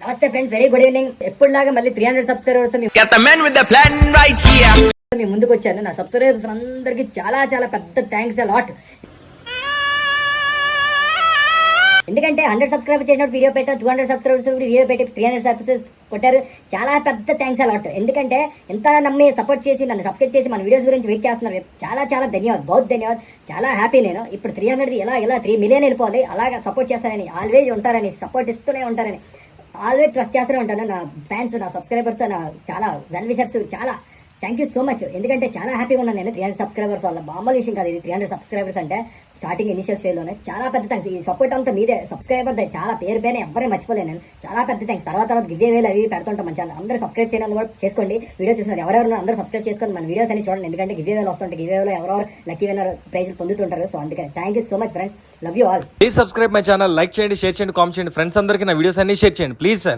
నమస్తే friends, very good evening. ఎప్పుడులాగా మళ్ళీ 300 subscribers మీ ముందుకు వచ్చాను. నా సబ్స్క్రైబర్స్ అందరికి చాలా చాలా పెద్ద థ్యాంక్స్ అలాట్. ఎందుకంటే 100 సబ్స్క్రైబర్ చేసినప్పుడు వీడియో పెట్టారు, 200 సబ్స్క్రైబర్స్ వీడియో పెట్టి 300 సబ్స్క్రైబర్స్ కొట్టారు. చాలా పెద్ద థ్యాంక్స్ అలాట్. ఎందుకంటే ఎంత నమ్మి సపోర్ట్ చేసి నన్ను సబ్స్క్రైబ్ చేసి మన వీడియోస్ గురించి వెయిట్ చేస్తున్నారు. చాలా చాలా ధన్యవాదాలు, బహుత్ ధన్యవాదాలు. చాలా హ్యాపీ నేను. ఇప్పుడు 300 ఎలా 3 మిలియన్ వెళ్ళిపోవాలి, అలాగా సపోర్ట్ చేస్తారని, ఆల్వేజ్ ఉంటారని, సపోర్ట్ ఇస్తూనే ఉంటారని, ఆల్వేజ్ ట్రస్ట్ చేస్తూనే ఉంటాను. నా ఫ్యాన్స్, నా సబ్స్క్రైబర్స్, నా చాలా వెల్ విషర్స్, చాలా థ్యాంక్ యూ సో మచ్. ఎందుకంటే చాలా హ్యాపీగా ఉన్నాను నేను 300 సబ్స్క్రైబర్స్ వల్ల. మామూలు విషయం కాదు ఇది. 300 సబ్స్క్రైబర్స్ అంటే స్టార్టింగ్ ఇనిషియల్ స్టేజ్లోనే చాలా పెద్ద థ్యాంక్స్. ఈ సపోర్ట్ అంతా మీదే, సబ్స్క్రైబర్ చాలా పేరు ఎవరే మర్చిపోలేను నేను. చాలా పెద్ద థ్యాంక్స్. తర్వాత గివ్ అవేలు అవి పెడుతుంటాం మన ఛానల్. అందరూ సబ్స్క్రైబ్ చేయడం కూడా చేసుకోండి. వీడియో చూస్తున్నారు ఎవరెవరు అందరూ సబ్స్క్రైబ్ చేసుకొని మన వీడియోస్ అని చూడండి. ఎందుకంటే గివ్ అవేలు వస్తుంటాయి. గివ్ అవేలో ఎవరెవరు లక్కీ విన్నర్ ప్రైజ్ పొందుతుంటారు. సో అందుకని thank you so much friends. Love you all. Please subscribe my channel. Like చేయండి, షేర్ చేయండి, కామెంట్ చేయండి. ఫ్రెండ్స్ అందరికీ నా వీడియోస్ అన్ని షేర్ చేయండి ప్లీజ్ సార్.